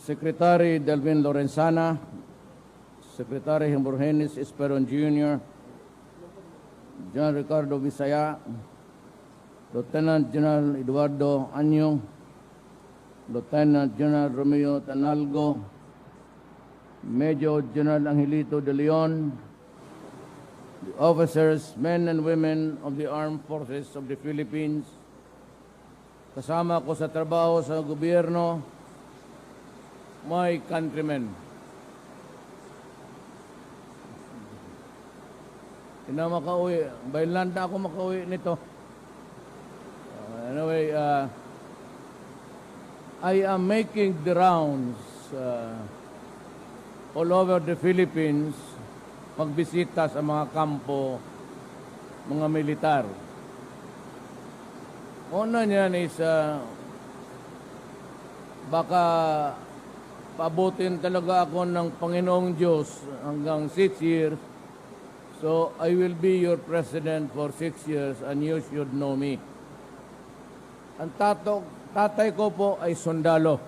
Secretary Delvin Lorenzana, Secretary Himborgenes Esperon Jr., General Ricardo Visaya, Lieutenant General Eduardo Anyo, Lieutenant General Romeo Tanalgo, Major General Angelito De Leon, the officers, men and women of the Armed Forces of the Philippines, kasama ko sa trabaho sa gobyerno, my countrymen. Hindi na makauwi. By land na ako makauwi nito. Anyway, I am making the rounds all over the Philippines, magbisita sa mga kampo, mga militar. Una niyan is baka paabutin talaga ako ng Panginoong Diyos hanggang 6 years. So, I will be your president for 6 years and you should know me. Ang tatay ko po ay sundalo.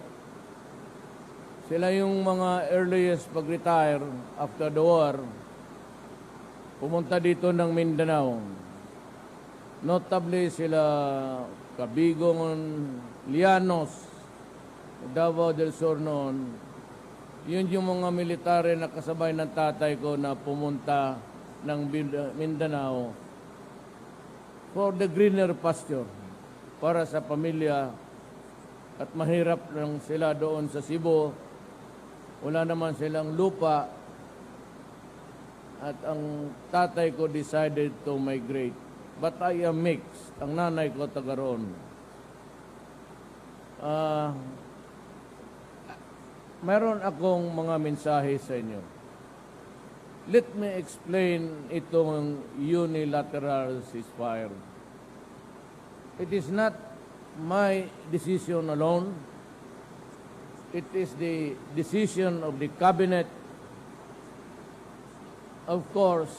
Sila yung mga earliest pag-retire after the war. Pumunta dito ng Mindanao. Notably sila Cabigong Lianos, Davao del Sur noon. Yun yung mga military na kasabay ng tatay ko na pumunta ng Mindanao for the greener pasture, para sa pamilya. At mahirap lang sila doon sa Cebu. Wala naman silang lupa. At ang tatay ko decided to migrate. But I am mixed. Ang nanay ko taga roon. Meron akong mga mensahe sa inyo. Let me explain itong unilateral ceasefire. It is not my decision alone. It is the decision of the cabinet. Of course,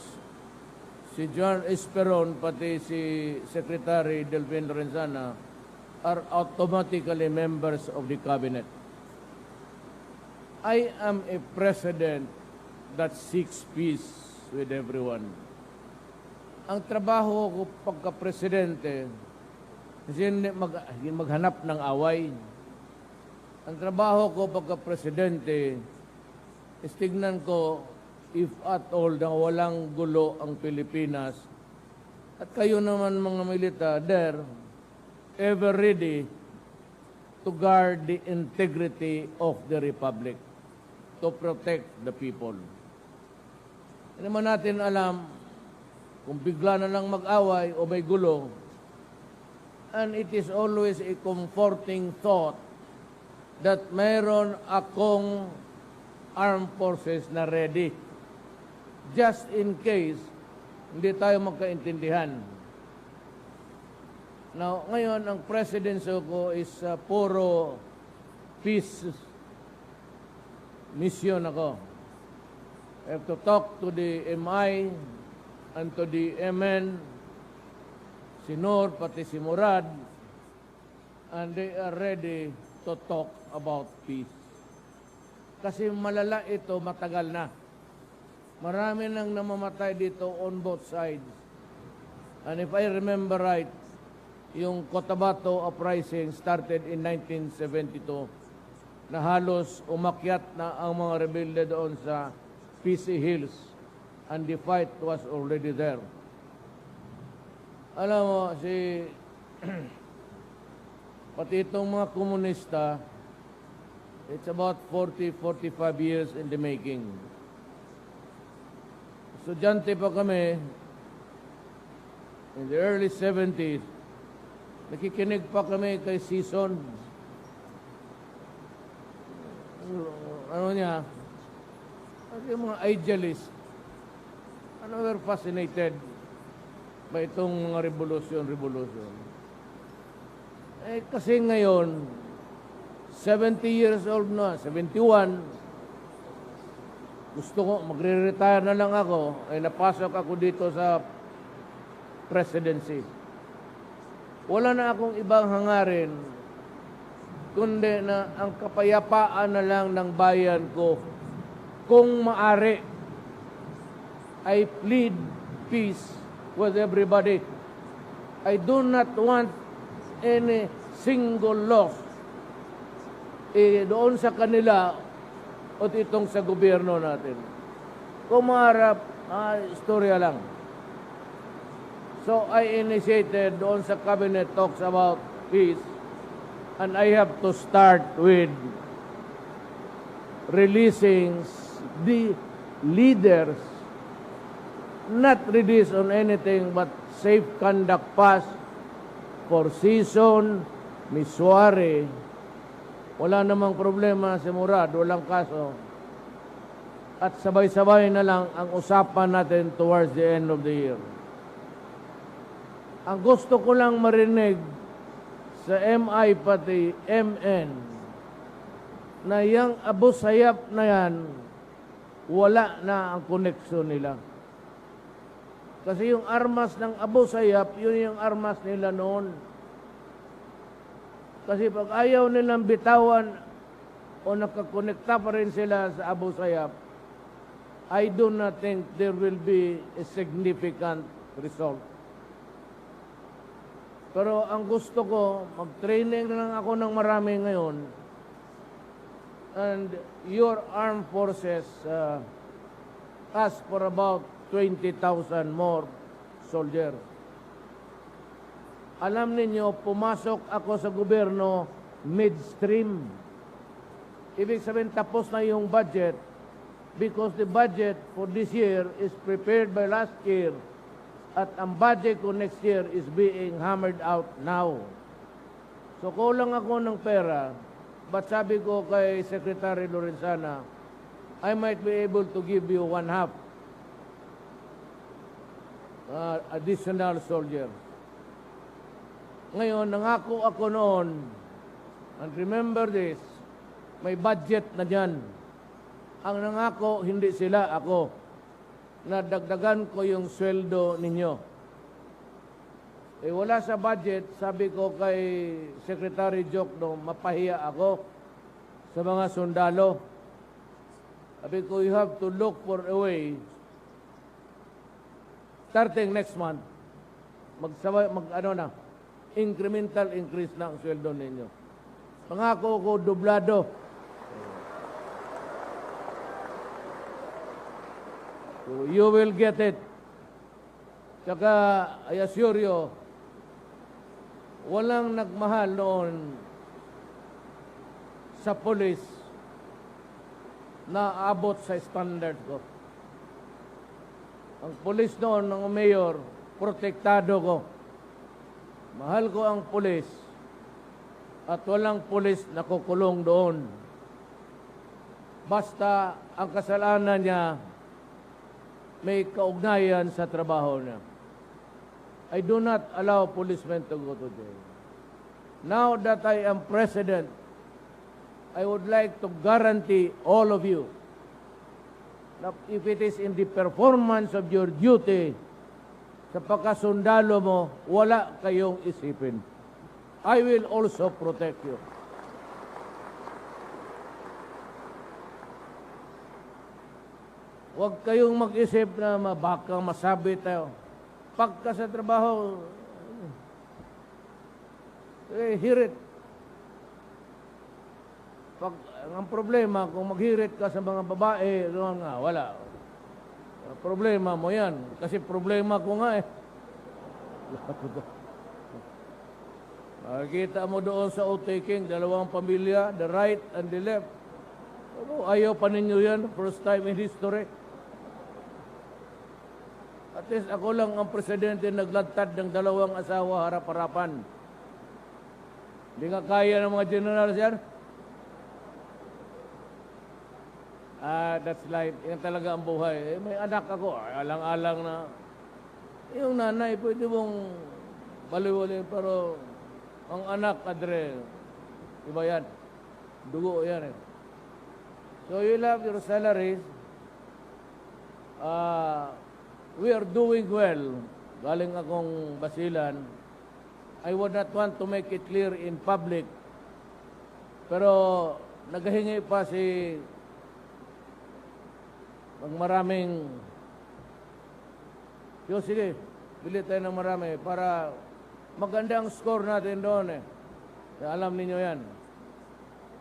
si John Esperon pati si Secretary Delvin Lorenzana are automatically members of the cabinet. I am a president that seeks peace with everyone. Ang trabaho ko pagka-presidente, hindi maghanap ng away. Ang trabaho ko pagka-presidente, is tignan ko if at all na walang gulo ang Pilipinas. At kayo naman mga militar, there, ever ready to guard the integrity of the Republic, to protect the people. Hindi naman natin alam kung bigla na lang mag-away o may gulo. And it is always a comforting thought that mayroon akong armed forces na ready. Just in case hindi tayo magkaintindihan. Now, ngayon, ang presidency ko is puro peace mission ako. I have to talk to the MI and to the MN, si Noor, pati si Murad, and they are ready to talk about peace. Kasi malala ito, matagal na. Marami nang namamatay dito on both sides. And if I remember right, yung Cotabato uprising started in 1972, na halos umakyat na ang mga rebelde doon sa PC Hills, and the fight was already there. Alam mo, pati itong mga komunista, it's about 40-45 years in the making. Estudyante pa kami, in the early 70s, nakikinig pa kami kay Sison. Ano niya? Yung mga idealists, we're fascinated by itong mga revolution. Eh, kasi ngayon, 70 years old na, 71, gusto ko, magre-retire na lang ako, ay napasok ako dito sa presidency. Wala na akong ibang hangarin kundi na ang kapayapaan na lang ng bayan ko. Kung maari, I plead peace with everybody. I do not want any single loss doon sa kanila o itong sa gobyerno natin. Kung maharap, istorya lang. So I initiated doon sa cabinet talks about peace, and I have to start with releasing the leaders, not release on anything but safe conduct pass for Season, Misuari. Wala namang problema si Murad, walang kaso. At sabay-sabay na lang ang usapan natin towards the end of the year. Ang gusto ko lang marinig sa MI pati MN na yung Abu Sayyaf na yan, wala na ang koneksyon nila. Kasi yung armas ng Abu Sayyaf, yun yung armas nila noon. Kasi pag ayaw nilang bitawan o nakakonekta pa rin sila sa Abu Sayyaf, I do not think there will be a significant result. Pero ang gusto ko, mag-training na lang ako ng marami ngayon. And your armed forces ask for about 20,000 more soldiers. Alam ninyo, pumasok ako sa gobyerno midstream. Ibig sabihin, tapos na yung budget because the budget for this year is prepared by last year. At ang budget ko next year is being hammered out now. So kulang ako ng pera, but sabi ko kay Secretary Lorenzana, I might be able to give you 1/2 additional soldier. Ngayon, nangako ako noon, and remember this, may budget na dyan. Ang nangako, hindi sila, ako. Nadagdagan ko yung sweldo ninyo. Wala sa budget, sabi ko kay Secretary Jokno, mapahiya ako sa mga sundalo. Sabi ko, you have to look for a way, starting next month, incremental increase na ang sweldo ninyo. Pangako ko, dublado. So you will get it. Saka, I assure you, walang nagmahal noon sa police na abot sa standard ko. Ang police noon, ng mayor, protektado ko. Mahal ko ang police at walang police na kukulong doon. Basta ang kasalanan niya may kaugnayan sa trabaho niya. I do not allow policemen to go to jail. Now that I am president, I would like to guarantee all of you that if it is in the performance of your duty, sa pagkasundalo mo, wala kayong isipin. I will also protect you. Huwag kayong mag-isip na baka masabi tayo. Pagka sa trabaho, hirit. Ang problema, kung maghirit ka sa mga babae, doon nga, wala. Problema mo yan. Kasi problema ko nga eh. Makikita mo doon sa outtaking, dalawang pamilya, the right and the left. Ayaw pa ninyo yan, first time in history. At least ako lang ang presidente naglantad ng dalawang asawa harap-harapan. Hindi nga kaya ng mga generals yan. That's life. Yan talaga ang buhay. May anak ako, alang-alang na. Yung nanay, pwede mong baliwali, pero ang anak, Adre, iba yan. Dugo yan eh. So you have your salaries. We are doing well. Galing akong Basilan. I would not want to make it clear in public Pero naghahingi pa si maraming, yo sige, bili tayo ng marami para maganda ang score natin doon eh. Alam niyo yan.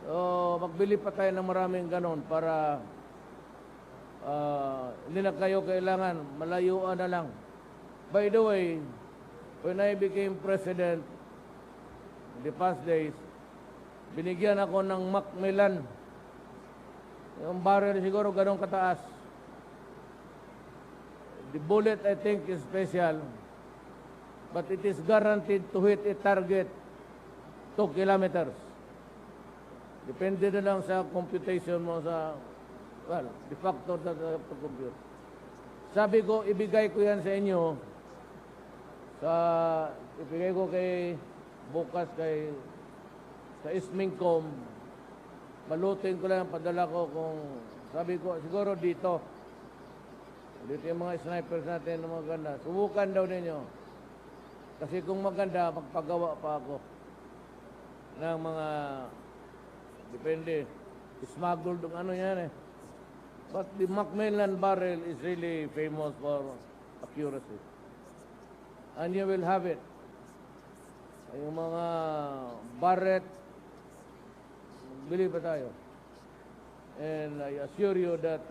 So, magbili pa tayo ng maraming ganon para hindi na kayo kailangan, malayuan na lang. By the way, when I became president in the past days, binigyan ako ng Macmillan. Yung barrel siguro ganong kataas. The bullet, I think, is special, but it is guaranteed to hit a target 2 kilometers. Depende na lang sa computation mo sa, well, the factor that I have to compute. Sabi ko, ibigay ko yan sa inyo, ibigay ko kay, bukas kay, sa Ismingcom, malutin ko lang, padala ko kung, sabi ko, siguro dito yung mga snipers natin na maganda. Subukan daw ninyo. Kasi kung maganda, magpagawa pa ako ng mga, depende, smuggled ng ano yan eh. But the Macmillan barrel is really famous for accuracy. And you will have it. Yung mga Barrett, bili pa tayo. And I assure you that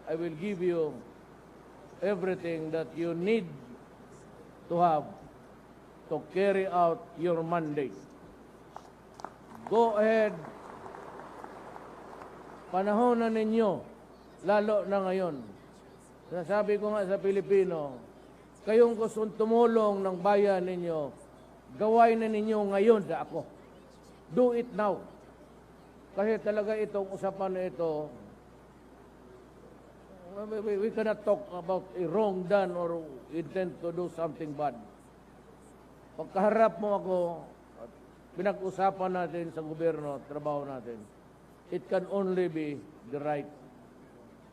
I will give you everything that you need to have to carry out your mandate. Go ahead. Panahon na ninyo, lalo na ngayon. Sasabi ko nga sa Pilipino, kayong gustong tumulong ng bayan ninyo, gaway na ninyo ngayon sa ako. Do it now. Kasi talaga itong usapan na ito, we cannot talk about a wrong done or intend to do something bad. Pagkaharap mo ako, pinag-usapan natin sa gobyerno, trabaho natin, it can only be the right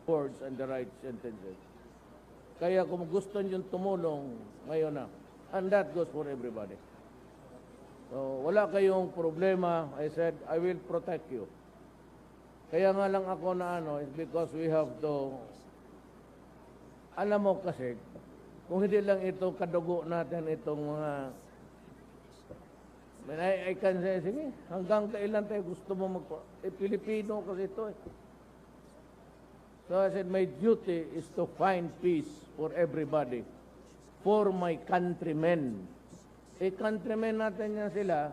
words and the right sentences. Kaya kung gusto nyo tumulong, ngayon na. And that goes for everybody. So, wala kayong problema. I said, I will protect you. Kaya nga lang ako na is because we have to, alam mo kasi, kung hindi lang ito kadugo natin itong mga, I can say, sige, hanggang kailan tayo gusto mo Pilipino kasi ito eh. So I said, my duty is to find peace for everybody, for my countrymen. Countrymen natin yan sila,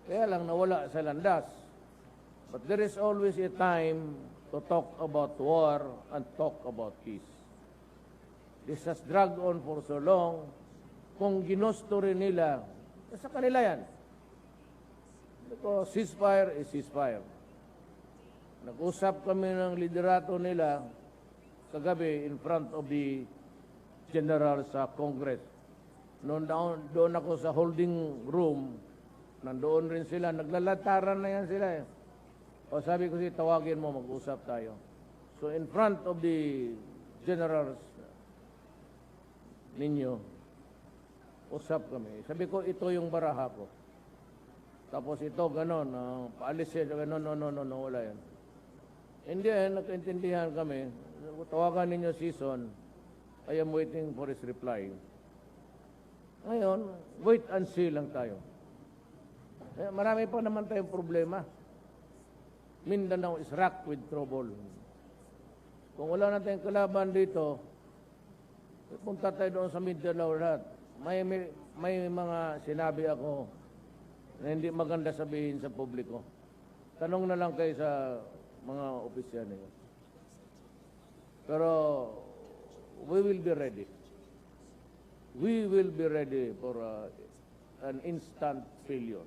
kaya lang nawala sa landas. But there is always a time to talk about war and talk about peace. This has dragged on for so long. Kung ginusto rin nila, sa kanila yan. Because ceasefire is ceasefire. Nag-usap kami ng liderato nila kagabi in front of the general sa Congress. Doon ako sa holding room, nandoon rin sila, naglalataran na yan sila eh. O sabi ko tawagin mo, mag-usap tayo. So in front of the generals ninyo, usap kami. Sabi ko, ito yung baraha ko. Tapos ito, ganon, paalis siya, ganon, no, wala yan. Hindi, nagkaintindihan kami. Tawagan ninyo season, I am waiting for his reply. Ngayon, wait and see lang tayo. Marami pa naman tayong problema. Mindanao is racked with trouble. Kung wala na tayong kalaban dito, punta tayo doon sa Mindanao lahat. May mga sinabi ako na hindi maganda sabihin sa publiko. Tanong na lang kayo sa mga opisyal niyo. Pero we will be ready. We will be ready for an instant failure.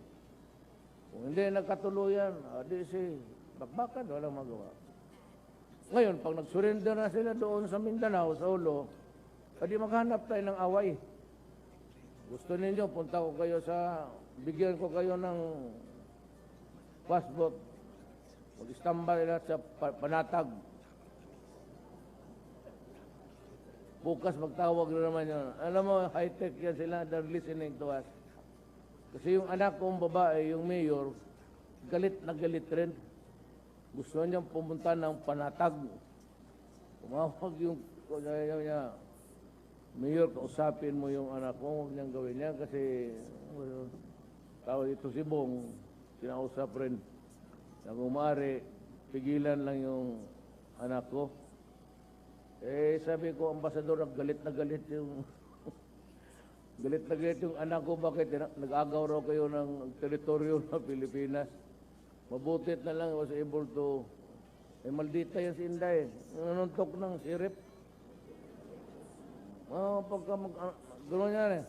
Kung hindi nagkatuluyan, di si bakbakan, walang magawa. Ngayon, pag nag-surrender na sila doon sa Mindanao, sa Ulo, di maghanap tayo ng away. Gusto ninyo, punta ko kayo bigyan ko kayo ng passport. Mag-istambay lahat sa Panatag. Bukas magtawag na naman yun. Alam mo, high-tech yan sila, they're listening to us. Kasi yung anak kong babae, yung mayor, galit na galit rin. Gusto niyang pumunta ng Panatag. Tumawag yung niya, Mayor, kausapin mo yung anak ko, huwag niyang gawin niya kasi tao ito si Bong, kinausap rin na kumari, pigilan lang yung anak ko. Eh, sabi ko, ambasador, galit na galit yung galit na galit yung anak ko, bakit nag-agaw raw kayo ng teritoryo ng Pilipinas? Mabutit na lang, was able to, maldita yan si Inday, nanuntok ng sirip. Pagka gano'n yan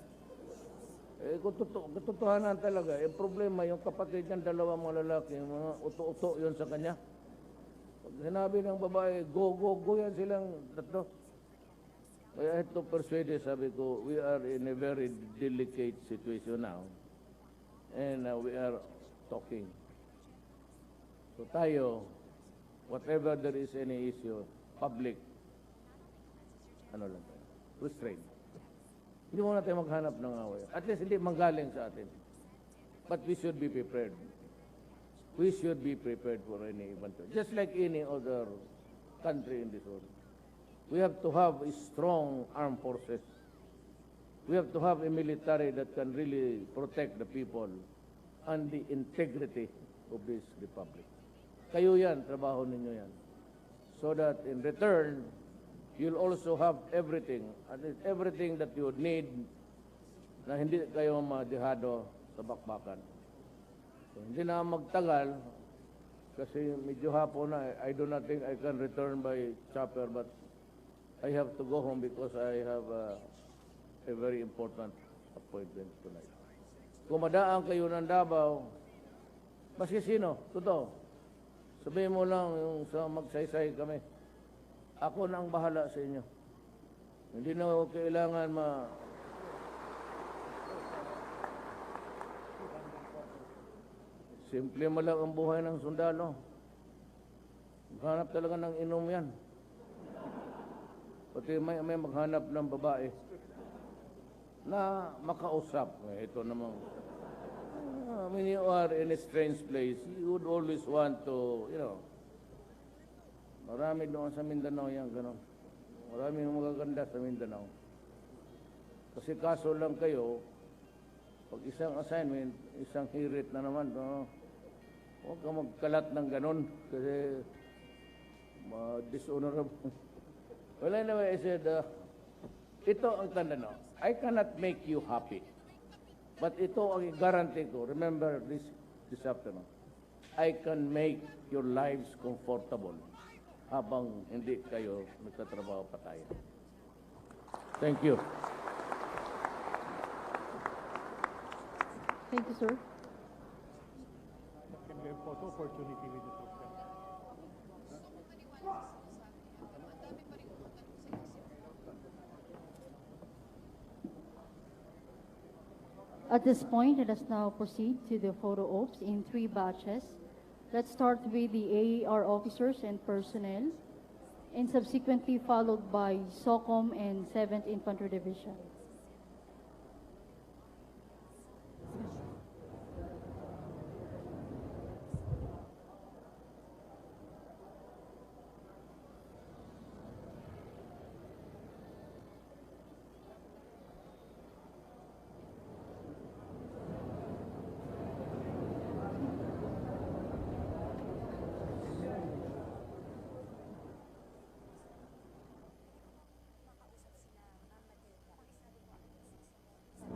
katotohanan talaga. Problema, yung kapatid niyang dalawang mga lalaki, mga uto-uto yun sa kanya. Pag sinabi ng babae, go, go, go yan silang tatlo. Kaya ito persuade, sabi ko, we are in a very delicate situation now. And we are talking. So tayo, whatever there is any issue, public, ano lang tayo, restraint. Hindi muna tayo maghanap ng away. At least hindi manggaling sa atin. But we should be prepared. We should be prepared for any event. Just like any other country in this world. We have to have a strong armed forces. We have to have a military that can really protect the people and the integrity of this republic. Kayo yan, trabaho ninyo yan. So that in return, you'll also have everything, at least everything that you would need na hindi kayo madihado sa bakbakan. So, hindi na magtagal kasi medyo hapon na. I do not think I can return by chopper, but I have to go home because I have a very important appointment tonight. Kung madaan kayo ng Davao, maski sino, totoo, sabihin mo lang yung sa magsaysay kami. Ako na ang bahala sa inyo. Hindi na ako kailangan simple mo lang ang buhay ng sundalo. Maghanap talaga ng inom yan. Pati may maghanap ng babae na makausap. Ito namang, when you are in a strange place, you would always want to, marami doon sa Mindanao yan, gano'n. Marami magaganda sa Mindanao. Kasi kaso lang kayo, pag isang assignment, isang hirit na naman, huwag ka magkalat ng gano'n kasi dishonorable. Well, anyway, I said, ito ang tanda no. I cannot make you happy. But ito ang guarantee ko. Remember this afternoon. I can make your lives comfortable habang hindi kayo nagtatrabaho pa tayo. Thank you. Thank you, sir. Can we have photo opportunity with the President? At this point, let us now proceed to the photo ops in 3 batches. Let's start with the AAR officers and personnel, and subsequently followed by SOCOM and 7th Infantry Division.